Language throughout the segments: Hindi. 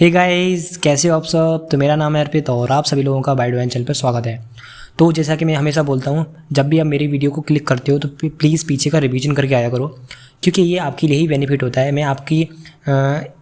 हे गाइस, कैसे हो आप सब। तो मेरा नाम है अर्पित और आप सभी लोगों का बाइट वैन चैनल पर स्वागत है। तो जैसा कि मैं हमेशा बोलता हूँ, जब भी आप मेरी वीडियो को क्लिक करते हो तो प्लीज़ पीछे का रिवीजन करके आया करो, क्योंकि ये आपके लिए ही बेनिफिट होता है। मैं आपकी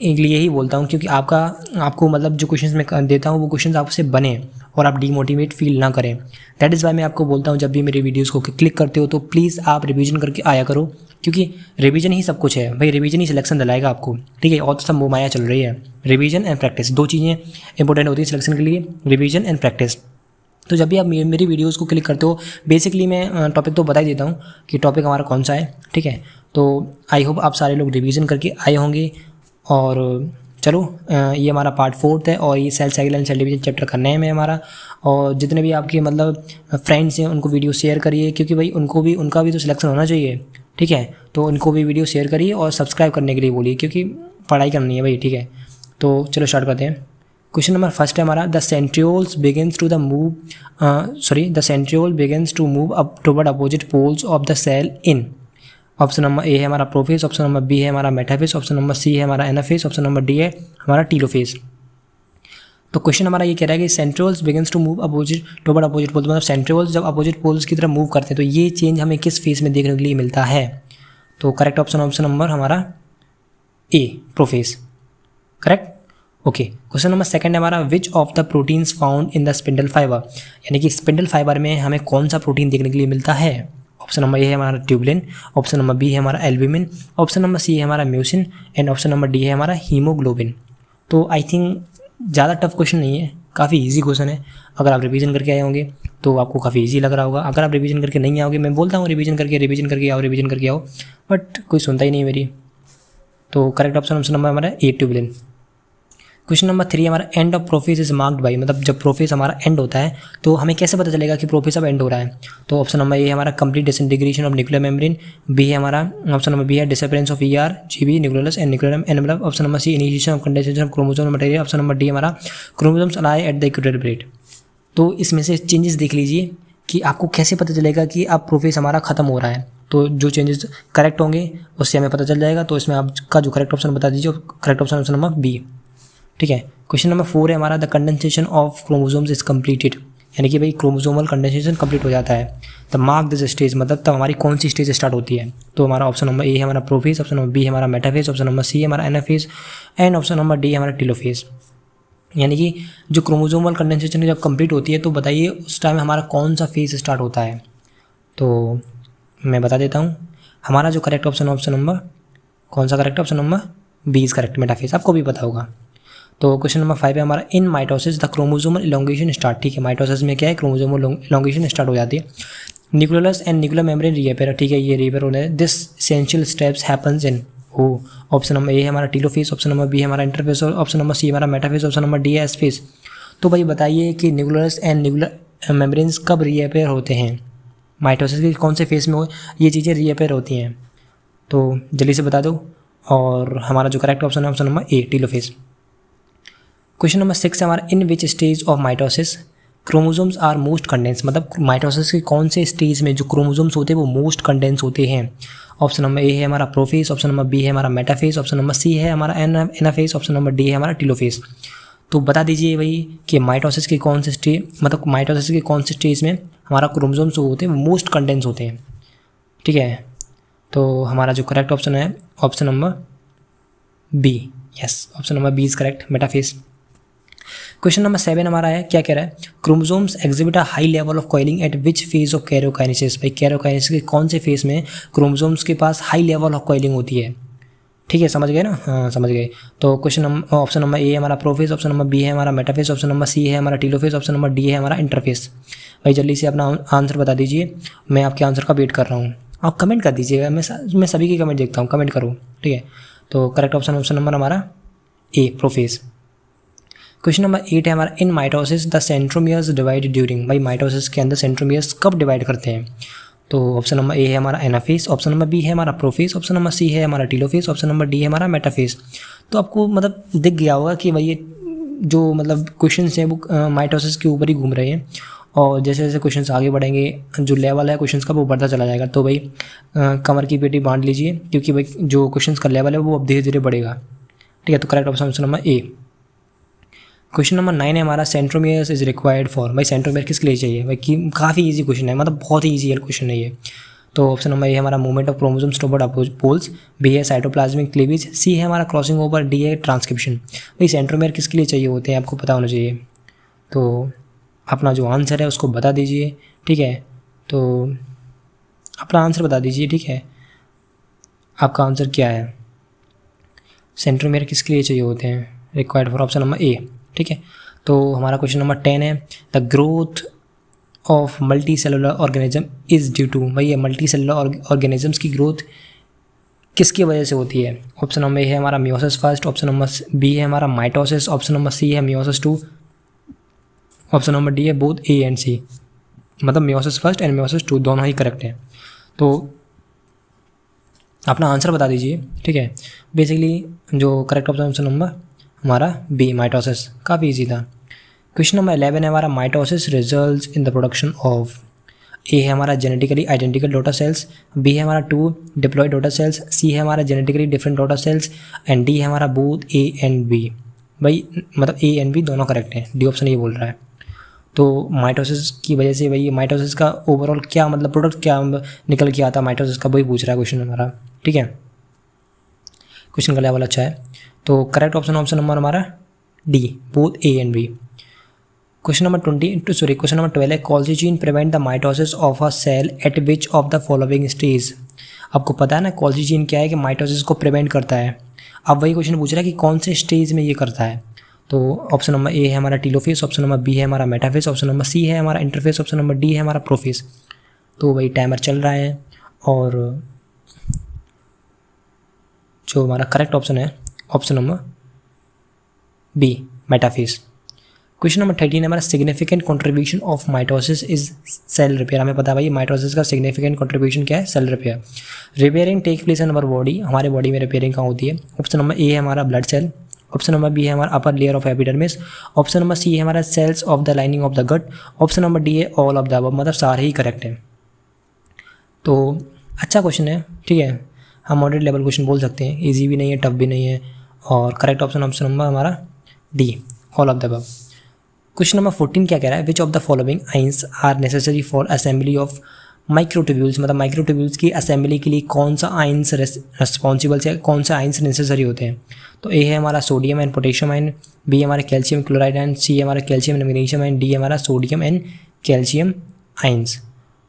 लिए ही बोलता हूँ, क्योंकि आपको मतलब जो क्वेश्चंस मैं देता हूँ वो क्वेश्चंस आपसे बने और आप डीमोटिवेट फील ना करें। दैट इज़ वाई मैं आपको बोलता हूँ, जब भी मेरी वीडियोज़ को क्लिक करते हो तो प्लीज़ आप रिवीजन करके आया करो, क्योंकि रिवीजन ही सब कुछ है भाई। रिवीजन ही सिलेक्शन दिलाएगा आपको, ठीक है। और तो सब मोह माया चल रही है। रिवीजन एंड प्रैक्टिस, दो चीज़ें इंपॉर्टेंट होती है सिलेक्शन के लिए, रिवीजन एंड प्रैक्टिस। तो जब भी आप मेरी वीडियोज़ को क्लिक करते हो, बेसिकली मैं टॉपिक तो बता ही देता हूँ कि टॉपिक हमारा कौन सा है, ठीक है। तो आई होप आप सारे लोग रिवीजन करके आए होंगे। और चलो, ये हमारा पार्ट 4 है और ये cell cycle and cell division chapter का नेम है हमारा। और जितने भी आपके मतलब फ्रेंड्स हैं उनको वीडियो शेयर करिए, क्योंकि भाई उनका भी तो सिलेक्शन होना चाहिए, ठीक है। तो उनको भी वीडियो शेयर करिए और सब्सक्राइब करने के लिए बोलिए, क्योंकि पढ़ाई करनी है भाई, ठीक है। तो चलो स्टार्ट करते हैं। क्वेश्चन नंबर फर्स्ट है हमारा, the centrioles begins to move up toward opposite poles of the cell in. Option number A है हमारा प्रोफेस, ऑप्शन नंबर बी है हमारा मेटाफेस, ऑप्शन नंबर सी है हमारा एनाफेस, ऑप्शन नंबर डी है हमारा टीलोफेस। तो क्वेश्चन हमारा ये कह रहा है कि centrioles begins to move opposite toward opposite poles, मतलब सेंट्रियोल्स जब अपोजिट पोल्स की तरफ मूव करते हैं तो ये चेंज हमें किस फेज में देखने के लिए मिलता है। तो करेक्ट ऑप्शन नंबर हमारा A, prophase, correct. Okay, question number second है हमारा, which of the proteins found in the spindle fibre, यानी कि स्पिंडल फाइबर में हमें कौन सा प्रोटीन देखने के लिए मिलता है। ऑप्शन नंबर ए है हमारा ट्यूबलिन, ऑप्शन नंबर बी है हमारा एल्ब्यूमिन, ऑप्शन नंबर सी है हमारा mucin and option number D है हमारा हीमोग्लोबिन। तो आई थिंक ज़्यादा टफ क्वेश्चन नहीं है, काफ़ी इजी क्वेश्चन है। अगर आप रिवीजन करके आए होंगे तो आपको काफ़ी इजी लग रहा होगा। अगर आप रिवीजन करके नहीं आओगे, मैं बोलता हूँ रिवीजन करके आओ, बट कोई सुनता ही नहीं मेरी। तो करेक्ट ऑप्शन नंबर हमारा ए, ट्यूबलिन। क्वेश्चन नंबर 3 हमारा, end of prophase is marked by, मतलब जब प्रोफेस हमारा एंड होता है तो हमें कैसे पता चलेगा कि प्रोफेस अब एंड हो रहा है। तो ऑप्शन नंबर ए हमारा complete disintegration of nuclear membrane, B है हमारा ऑप्शन नंबर बी है disappearance of ER, GB nucleus and nuclear envelope, option number C initiation of condensation of chromosome material, option number D हमारा क्रोमोसोम्स अलाई एट द इक्वेटोरियल प्लेट। तो इसमें से चेंजेस देख लीजिए कि आपको कैसे पता चलेगा कि अब प्रोफेस हमारा खत्म हो रहा है। तो जो चेंजेस करेक्ट होंगे उससे हमें पता चल जाएगा। तो इसमें आपका जो करेक्ट ऑप्शन बता दीजिए, करेक्ट ऑप्शन नंबर बी, ठीक है। क्वेश्चन नंबर 4 है हमारा, the condensation of chromosomes is completed, यानी कि भाई क्रोमोसोमल कंडेंसेशन कंप्लीट हो जाता है। द मार्क दिस स्टेज, मतलब तब हमारी कौन सी स्टेज स्टार्ट होती है। तो हमारा ऑप्शन नंबर ए है हमारा प्रोफेस, ऑप्शन नंबर बी है हमारा मेटाफेस, ऑप्शन नंबर सी है हमारा anaphase and option number D है हमारा टीलोफेस। यानी कि जो क्रोमोसोमल कंडेंसेशन जब कंप्लीट होती है तो बताइए उस टाइम हमारा कौन सा फेज स्टार्ट होता है। तो मैं बता देता हूँ, हमारा जो करेक्ट ऑप्शन नंबर कौन सा, correct option number B is correct, metaphase. आपको भी पता होगा। तो क्वेश्चन नंबर 5 है हमारा, इन mitosis the chromosomal elongation start, ठीक है। माइटोसिस में क्या है, क्रोमोसोमल इलोंगेशन स्टार्ट हो जाती है। Nucleus and nuclear membrane reappear, ठीक है, ये रीअपेयर होने this essential steps happens in हो। ऑप्शन नंबर ए है हमारा टीलोफेस, ऑप्शन नंबर बी है हमारा इंटरफेस, ऑप्शन नंबर सी हमारा मेटाफेस, ऑप्शन नंबर डी है एसफेस। तो भाई बताइए कि न्यूक्लियस एंड न्यूक्लियर मेम्ब्रेन्स कब रीअपेयर होते हैं, माइटोसिस के कौन से फेस में हो ये चीज़ें रीअपेयर होती हैं। तो जल्दी से बता दो। और हमारा जो करेक्ट ऑप्शन है option number A, telophase. Question number 6 है हमारा, in which stage of mitosis chromosomes are most condense, मतलब माइटोसिस के कौन से स्टेज में जो क्रोमोसोम्स होते हैं वो मोस्ट कंडेंस होते हैं। ऑप्शन नंबर ए है हमारा प्रोफेस, ऑप्शन नंबर बी है हमारा मेटाफेस, ऑप्शन नंबर सी है हमारा एनाफेस, ऑप्शन नंबर डी है हमारा टीलोफेस। तो बता दीजिए भाई कि माइटोसिस के कौन से स्टेज, मतलब माइटोसिस के कौन से स्टेज में हमारा क्रोमोसोम्स होते हैं वो मोस्ट कंडेंस होते हैं, ठीक है। तो हमारा जो करेक्ट ऑप्शन है option number B, yes, option number B is correct, metaphase. Question number 7 हमारा है, क्या कह रहा है, chromosomes exhibit a high level of coiling at which phase of karyokinesis, भाई कैरियोकाइनेसिस के कौन से फेज में क्रोमोसोम्स के पास हाई लेवल ऑफ कॉइलिंग होती है, ठीक है, समझ गए ना, हाँ समझ गए। तो question number option number A है हमारा प्रोफेस, ऑप्शन नंबर बी है हमारा मेटाफेस, ऑप्शन नंबर सी है हमारा टीलोफेस, ऑप्शन नंबर डी है हमारा इंटरफेस। भाई जल्दी से अपना आंसर बता दीजिए, मैं आपके आंसर का वेट कर रहा हूँ। आप कमेंट कर दीजिएगा, मैं सभी की कमेंट देखता हूँ, कमेंट करो, ठीक है। तो करेक्ट ऑप्शन नंबर हमारा ए, प्रोफेस। क्वेश्चन नंबर 8 है हमारा, इन mitosis the centromeres divide during, भाई माइटोसिस के अंदर सेंट्रोमियर्स कब डिवाइड करते हैं। तो ऑप्शन नंबर ए है हमारा एनाफेस, ऑप्शन नंबर बी है हमारा प्रोफेस, ऑप्शन नंबर सी है हमारा टीलोफेस, ऑप्शन नंबर डी है हमारा मेटाफेस। तो आपको मतलब दिख गया होगा कि भाई ये जो मतलब क्वेश्चन हैं वो माइटोसिस के ऊपर ही घूम रहे हैं। और जैसे जैसे क्वेश्चंस आगे बढ़ेंगे जो लेवल है क्वेश्चंस का वो बढ़ता चला जाएगा। तो भाई कमर की पेटी बांध लीजिए, क्योंकि भाई जो क्वेश्चंस का लेवल है वो अब धीरे धीरे बढ़ेगा, ठीक है। तो करेक्ट ऑप्शन नंबर ए। क्वेश्चन नंबर 9 है हमारा सेंट्रोमियर्स इज रिक्वायर्ड फॉर। भाई सेंट्रोमियर किसके लिए चाहिए भाई, कि काफ़ी इजी क्वेश्चन है, मतलब बहुत ही ईजी है क्वेश्चन है ये। तो ऑप्शन नंबर ए हमारा movement of chromosomes toward opposite poles, B है साइटोप्लाज्मिक क्लीवेज, सी है हमारा क्रॉसिंग ओवर, डी है ट्रांसक्रिप्शन। भाई सेंट्रोमियर किसके लिए चाहिए होते हैं आपको पता होना चाहिए। तो अपना जो आंसर है उसको बता दीजिए, ठीक है। तो अपना आंसर बता दीजिए, ठीक है, आपका आंसर क्या है। सेंट्रोमियर किसके लिए चाहिए होते हैं, required for option number A, ठीक है। तो हमारा क्वेश्चन नंबर 10 है the growth of multi cellular organism is due to. भाई ये मल्टी सेलुलर ऑर्गेनिजम्स की ग्रोथ किसकी वजह से होती है। ऑप्शन नंबर ए है हमारा meiosis first, option number B है हमारा माइटोसिस, ऑप्शन नंबर सी है मियोसिस 2, ऑप्शन नंबर डी है बोथ ए एंड सी, मतलब मियोसिस फर्स्ट एंड मियोसिस 2 दोनों ही करेक्ट हैं। तो अपना आंसर बता दीजिए, ठीक है। बेसिकली जो करेक्ट ऑप्शन नंबर हमारा बी माइटोसिस, काफ़ी इजी था। क्वेश्चन नंबर 11 है हमारा mitosis results in the production of. A है हमारा genetically identical daughter cells, B है हमारा 2 डिप्लॉयड डॉटर सेल्स, सी है हमारा genetically different daughter cells and D है हमारा बोथ ए एंड बी। भाई मतलब ए एंड बी दोनों करेक्ट हैं, डी ऑप्शन ये बोल रहा है। तो माइटोसिस की वजह से भाई माइटोसिस का ओवरऑल क्या मतलब प्रोडक्ट क्या निकल के आता माइटोसिस का, वही पूछ रहा है क्वेश्चन हमारा, ठीक है। क्वेश्चन का लेवल अच्छा है। तो करेक्ट ऑप्शन नंबर हमारा D both A and B. Question number 12 है colchicine prevent the mitosis of a cell at which of the following stage. आपको पता है ना कॉल्सिजीन क्या है कि माइटोसिस को प्रिवेंट करता है। अब वही क्वेश्चन पूछ रहा है कि कौन से स्टेज में ये करता है। तो ऑप्शन नंबर ए है हमारा टीलोफेस, ऑप्शन नंबर बी है हमारा मेटाफेस, ऑप्शन नंबर सी है हमारा इंटरफेस, ऑप्शन नंबर डी है हमारा प्रोफेस। तो वही टाइमर चल रहा है और जो हमारा करेक्ट ऑप्शन है option number B metaphase. Question number 13 हमारा significant contribution of mitosis is cell repair. हमें पता है भाई माइटोसिस का सिग्निफिकेंट कंट्रीब्यूशन क्या है, cell repair. Repairing take place in our body, हमारे बॉडी में रिपेयरिंग कहाँ होती है। ऑप्शन नंबर ए है हमारा blood cell, option number B है हमारा upper layer of epidermis, option number C है हमारा cells of the lining of the gut, option number D है ऑल ऑफ द अबव, मतलब सारे ही करेक्ट हैं। तो अच्छा क्वेश्चन है, ठीक है, हम मॉडरेट लेवल क्वेश्चन बोल सकते हैं, इजी भी नहीं है टफ भी नहीं है। और करेक्ट ऑप्शन नंबर हमारा D all of the above. Question number 14 क्या कह रहा है which of the following ions are necessary for assembly of microtubules, मतलब माइक्रोट्यूब्यूल्स की असेंबली के लिए कौन सा आइंस रिस्पॉन्सिबल से कौन सा आइंस नेसेसरी होते हैं। तो ए है हमारा sodium and potassium ion, B हमारा कैल्शियम क्लोराइड आयन, सी हमारा calcium and magnesium ion, D हमारा सोडियम एंड कैल्शियम आइंस।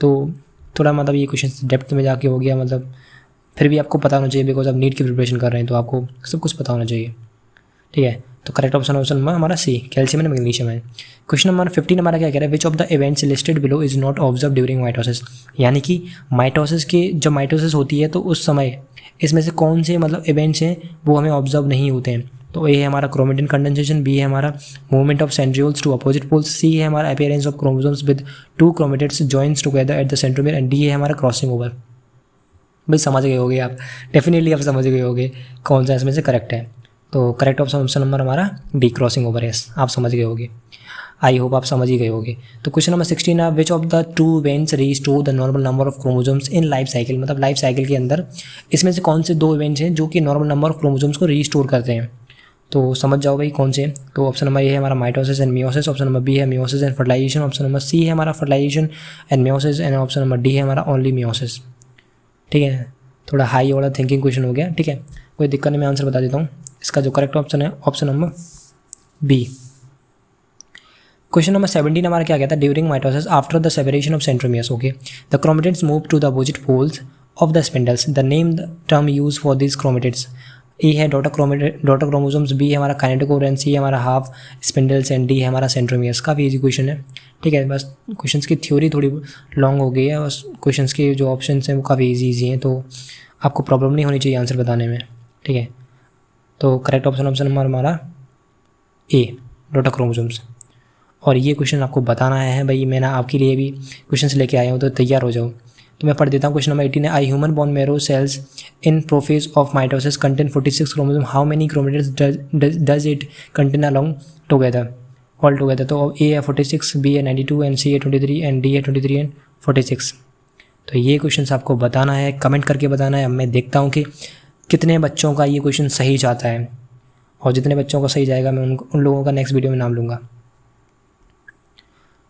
तो थोड़ा मतलब ये क्वेश्चन डेप्थ में जाके हो गया, मतलब फिर भी आपको पता होना चाहिए बिकॉज आप नीट की प्रिपरेशन कर रहे हैं तो आपको सब कुछ पता होना चाहिए, ठीक है। तो करेक्ट ऑप्शन नंबर हमारा सी कैल्शियम एंड मैग्नीशियम है। क्वेश्चन नंबर 15 हमारा क्या कह रहा है which of the events listed below is not observe during mitosis, यानी कि माइटोसिस के जब माइटोसिस होती है तो उस समय इसमें से कौन से मतलब इवेंट्स हैं वो हमें ऑब्जर्व नहीं होते हैं। तो ए है हमारा क्रोमेटिन कंडेंसेशन, बी है हमारा movement of centrioles to opposite poles, C है हमारा appearance of chromosomes with 2 chromatids joints together at the centromere and D है हमारा क्रॉसिंग ओवर। भाई समझ गए होगे आप, डेफिनेटली आप समझ गए होगे कौन सा इसमें से करेक्ट है। तो करेक्ट ऑप्शन नंबर हमारा डी क्रॉसिंग ओवर, यस आप समझ गए होगे, आई होप आप समझ ही गए होगे। तो क्वेश्चन नंबर 16 है which of the 2 events restore the normal number of chromosomes in life cycle, मतलब लाइफ साइकिल के अंदर इसमें से कौन से 2 इवेंट्स हैं जो कि नॉर्मल नंबर ऑफ क्रोमोसोम्स को रीस्टोर करते हैं। तो समझ जाओ भाई कौन से। तो ऑप्शन नंबर ए है हमारा mitosis and meiosis, option number B है meiosis and fertilisation, option number C है हमारा fertilisation and meiosis and option number D है हमारा ओनली मियोसिस, ठीक है। थोड़ा हाई वाला थिंकिंग क्वेश्चन हो गया, ठीक है, कोई दिक्कत नहीं, मैं आंसर बता देता हूँ। इसका जो करेक्ट ऑप्शन है option number B. Question number 17 हमारा क्या कहता है during mitosis after the separation of centromeres, okay, the chromatids move to the opposite poles of the spindles, the name the term use for this chromatids. A है डॉटर क्रोमोसोम्स, बी है हमारा काइनेटोकोर एंड सी है हमारा हाफ स्पिंडल्स एंड डी है हमारा सेंट्रोमियर्स। काफ़ी इजी क्वेश्चन है, ठीक है, बस क्वेश्चंस की थ्योरी थोड़ी लॉन्ग हो गई है, बस क्वेश्चंस के जो ऑप्शंस हैं वो काफ़ी इजी हैं, तो आपको प्रॉब्लम नहीं होनी चाहिए आंसर बताने में, ठीक है। तो करेक्ट ऑप्शन नंबर हमारा ए डॉटर क्रोमोसोम्स। और ये क्वेश्चन आपको बताना है भाई, मैंने आपके लिए भी क्वेश्चंस लेके आया हूँ तो तैयार हो जाओ। तो मैं पढ़ देता हूँ क्वेश्चन नंबर 18 है I human bone marrow cells in prophase of mitosis contain 46 chromosome, how many chromatids does it contain along together all together. तो ए है 46, बी है 92 एंड सी है 23 एंड डी है 23 एंड 46। तो ये क्वेश्चन आपको बताना है, कमेंट करके बताना है। मैं देखता हूँ कि कितने बच्चों का ये क्वेश्चन सही जाता है और जितने बच्चों का सही जाएगा मैं उन लोगों का नेक्स्ट वीडियो में नाम लूँगा।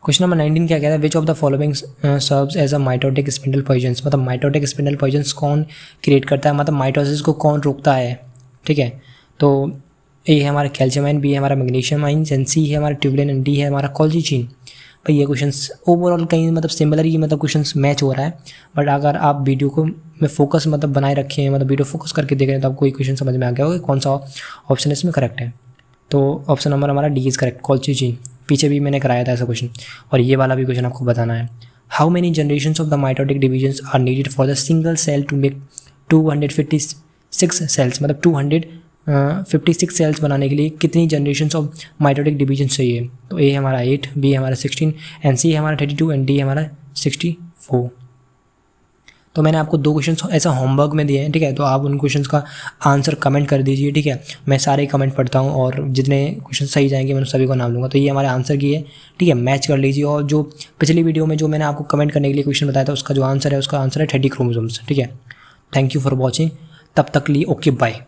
क्वेश्चन नंबर 19 क्या कहता है, which of the following serves as a mitotic spindle poisons, मतलब माइटोटिक स्पिंडल पॉइजन्स कौन क्रिएट करता है, मतलब माइटोसिस को कौन रोकता है। ठीक है, तो ए है हमारा कैल्शियम आयन, बी है हमारा मैग्नीशियम आयन, एंड सी है हमारा ट्यूबुलिन, एंड डी है हमारा कॉल्चिचिन। भाई ये क्वेश्चंस ओवरऑल कहीं मतलब सिमिलर ही मतलब क्वेश्चंस मैच हो रहा है, बट अगर आप वीडियो को में फोकस मतलब बनाए रखे हैं, मतलब वीडियो फोकस करके देख रहे हैं, तो आपको ये क्वेश्चन समझ में आ गया होगा कौन सा ऑप्शन इसमें करेक्ट है। तो ऑप्शन नंबर हमारा डी इज़ करेक्ट, कॉल्चिचिन। पीछे भी मैंने कराया था ऐसा क्वेश्चन, और ये वाला भी क्वेश्चन आपको बताना है। How many generations of the mitotic divisions are needed for the single cell to make 256 cells, मतलब 256 सेल्स बनाने के लिए कितनी जनरेशंस ऑफ माइटोटिक डिवीजन चाहिए। तो ए है हमारा 8, बी है हमारा 16, एंड सी है हमारा 32, एंड डी है हमारा 64। तो मैंने आपको 2 क्वेश्चन ऐसा होमवर्क में दिए हैं, ठीक है, तो आप उन क्वेश्चंस का आंसर कमेंट कर दीजिए। ठीक है, मैं सारे कमेंट पढ़ता हूँ और जितने क्वेश्चन सही जाएंगे मैं सभी को नाम लूँगा। तो ये हमारे आंसर की है, ठीक है, मैच कर लीजिए। और जो पिछली वीडियो में जो मैंने आपको कमेंट करने के लिए क्वेश्चन बताया था उसका जो आंसर है उसका आंसर है 30 क्रोमोसोम्स। ठीक है, थैंक यू फॉर वॉचिंग, तब तक लिए ओके बाय।